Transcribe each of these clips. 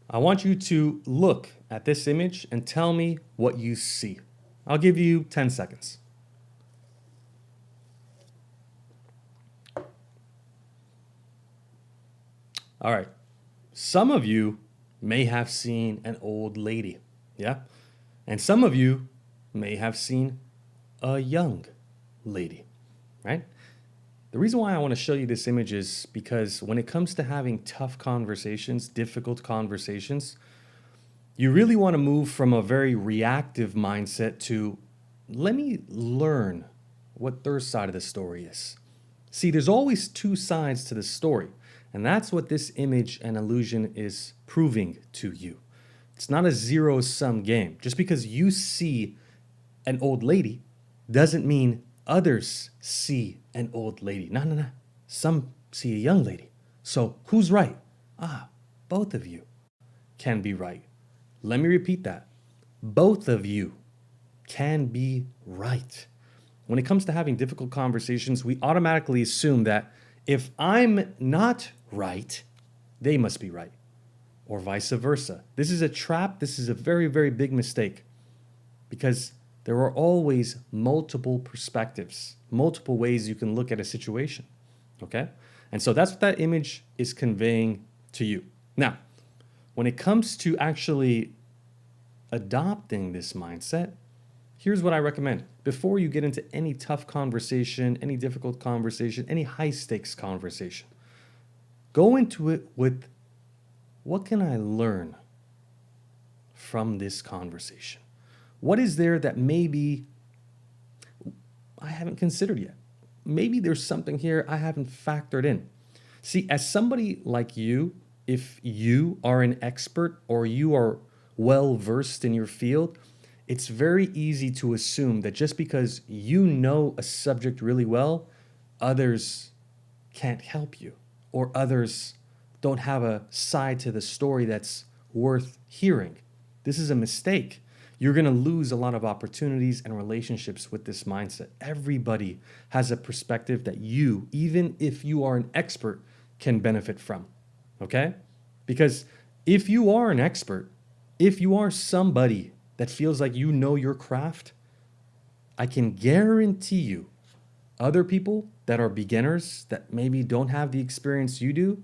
I want you to look at this image and tell me what you see. I'll give you 10 seconds. All right. Some of you may have seen an old lady. Yeah. And some of you may have seen a young lady, right? The reason why I want to show you this image is because when it comes to having tough conversations, difficult conversations, you really want to move from a very reactive mindset to let me learn what their side of the story is. See, there's always two sides to the story, and that's what this image and illusion is proving to you. It's not a zero-sum game. Just because you see an old lady doesn't mean others see an old lady. No, no, no. Some see a young lady. So who's right? Both of you can be right. Let me repeat that. Both of you can be right. When it comes to having difficult conversations, we automatically assume that if I'm not right, they must be right, or vice versa. This is a trap. This is a very, very big mistake because there are always multiple perspectives, multiple ways you can look at a situation, okay? And so that's what that image is conveying to you. Now, when it comes to actually adopting this mindset, here's what I recommend. Before you get into any tough conversation, any difficult conversation, any high stakes conversation, go into it with, what can I learn from this conversation? What is there that maybe I haven't considered yet? Maybe there's something here I haven't factored in. See, as somebody like you, if you are an expert or you are well versed in your field, it's very easy to assume that just because you know a subject really well, others can't help you, or others don't have a side to the story that's worth hearing. This is a mistake. You're going to lose a lot of opportunities and relationships with this mindset. Everybody has a perspective that you, even if you are an expert, can benefit from. Okay? Because if you are an expert, if you are somebody that feels like you know your craft, I can guarantee you other people that are beginners that maybe don't have the experience you do,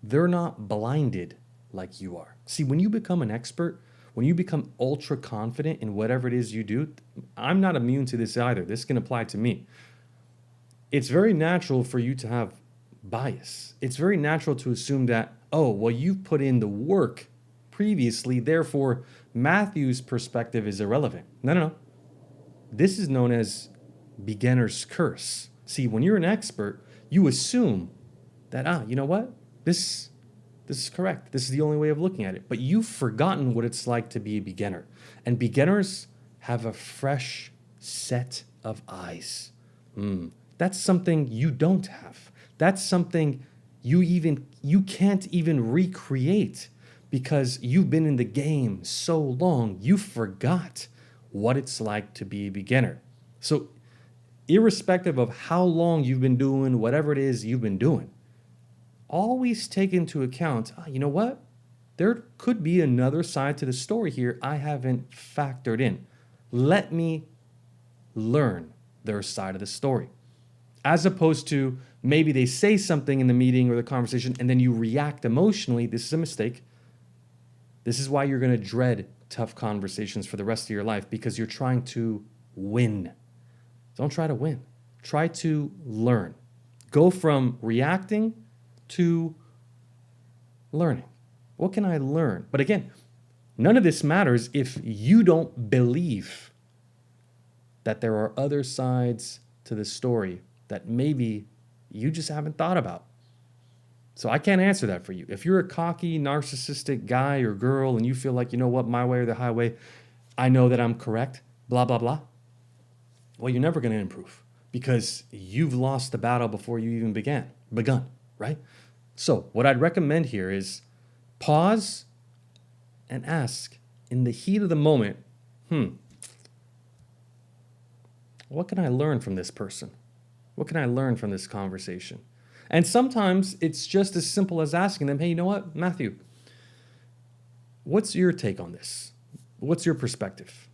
they're not blinded like you are. See, when you become an expert, when you become ultra confident in whatever it is you do, I'm not immune to this either. This can apply to me. It's very natural for you to have bias. It's very natural to assume that, oh, well, you've put in the work previously, therefore Matthew's perspective is irrelevant. No, no, no. This is known as beginner's curse. See, when you're an expert, you assume that, you know what? This is correct. This is the only way of looking at it. But you've forgotten what it's like to be a beginner. And beginners have a fresh set of eyes. That's something you don't have. That's something you can't even recreate because you've been in the game so long, you forgot what it's like to be a beginner. So irrespective of how long you've been doing whatever it is you've been doing, always take into account, you know what? There could be another side to the story here I haven't factored in. Let me learn their side of the story. As opposed to maybe they say something in the meeting or the conversation and then you react emotionally. This is a mistake. This is why you're going to dread tough conversations for the rest of your life, because you're trying to win. Don't try to win. Try to learn. Go from reacting to learning. What can I learn? But again, none of this matters if you don't believe that there are other sides to the story that maybe you just haven't thought about. So I can't answer that for you. If you're a cocky, narcissistic guy or girl and you feel like, you know what, my way or the highway, I know that I'm correct, blah, blah, blah. Well, you're never going to improve because you've lost the battle before you even begun, right? So what I'd recommend here is pause and ask in the heat of the moment, what can I learn from this person? What can I learn from this conversation? And sometimes it's just as simple as asking them, hey, you know what, Matthew, What's your take on this? What's your perspective?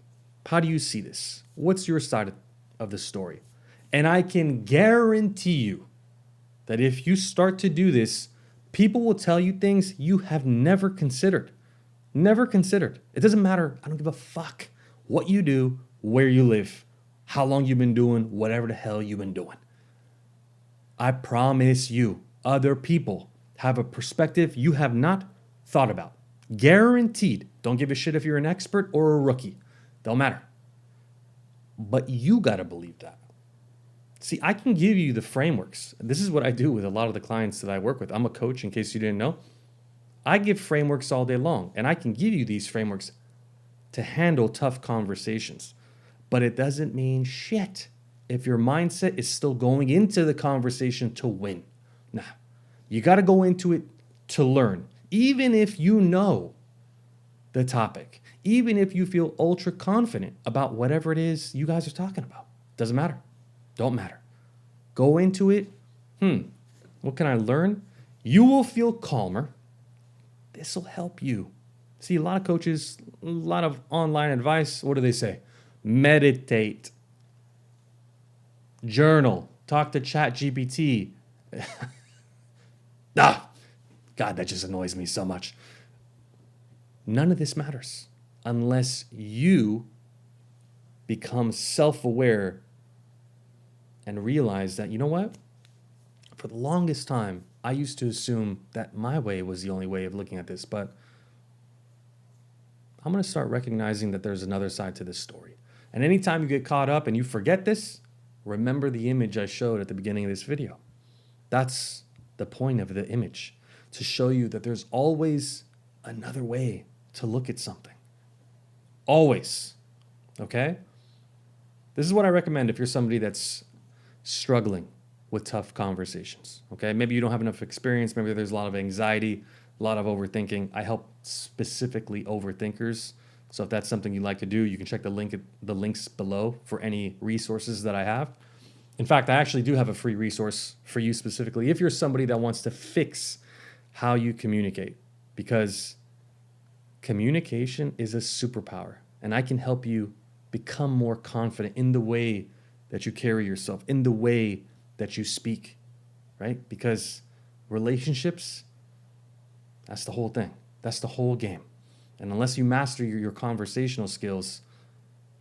How do you see this? What's your side of the story? And I can guarantee you that if you start to do this, people will tell you things you have never considered. Never considered. It doesn't matter. I don't give a fuck what you do, where you live, how long you've been doing, whatever the hell you've been doing. I promise you, other people have a perspective you have not thought about. Guaranteed. Don't give a shit if you're an expert or a rookie. Don't matter. But you got to believe that. See, I can give you the frameworks. This is what I do with a lot of the clients that I work with. I'm a coach, in case you didn't know. I give frameworks all day long, and I can give you these frameworks to handle tough conversations. But it doesn't mean shit if your mindset is still going into the conversation to win. Nah, you got to go into it to learn. Even if you know the topic, even if you feel ultra confident about whatever it is you guys are talking about, doesn't matter. Don't matter. Go into it. What can I learn? You will feel calmer. This will help you. See, a lot of coaches, a lot of online advice, what do they say? Meditate. Journal. Talk to ChatGPT. God, that just annoys me so much. None of this matters unless you become self-aware and realize that, you know what? For the longest time, I used to assume that my way was the only way of looking at this, but I'm going to start recognizing that there's another side to this story. And anytime you get caught up and you forget this, remember the image I showed at the beginning of this video. That's the point of the image, to show you that there's always another way to look at something. Always. Okay? This is what I recommend if you're somebody that's struggling with tough conversations. Okay? Maybe you don't have enough experience. Maybe there's a lot of anxiety, a lot of overthinking. I help specifically overthinkers. So if that's something you'd like to do, you can check the links below for any resources that I have. In fact, I actually do have a free resource for you specifically if you're somebody that wants to fix how you communicate, because communication is a superpower, and I can help you become more confident in the way that you carry yourself, in the way that you speak, right? Because relationships, that's the whole thing. That's the whole game. And unless you master your conversational skills,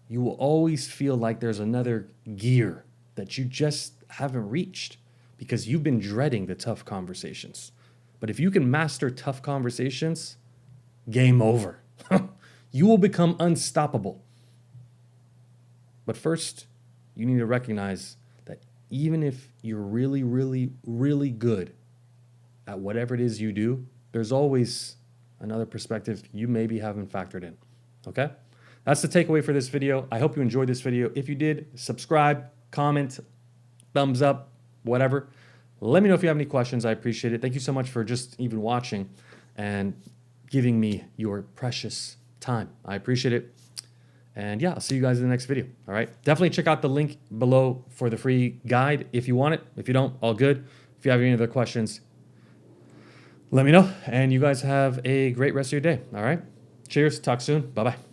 you will always feel like there's another gear that you just haven't reached because you've been dreading the tough conversations. But if you can master tough conversations, game over. You will become unstoppable. But first, you need to recognize that even if you're really, really, really good at whatever it is you do, there's always another perspective you maybe haven't factored in. Okay? That's the takeaway for this video. I hope you enjoyed this video. If you did, subscribe, comment, thumbs up, whatever. Let me know if you have any questions. I appreciate it. Thank you so much for just even watching and giving me your precious time. I appreciate it. And yeah, I'll see you guys in the next video. All right. Definitely check out the link below for the free guide if you want it. If you don't, all good. If you have any other questions, let me know. And you guys have a great rest of your day. All right. Cheers. Talk soon. Bye-bye.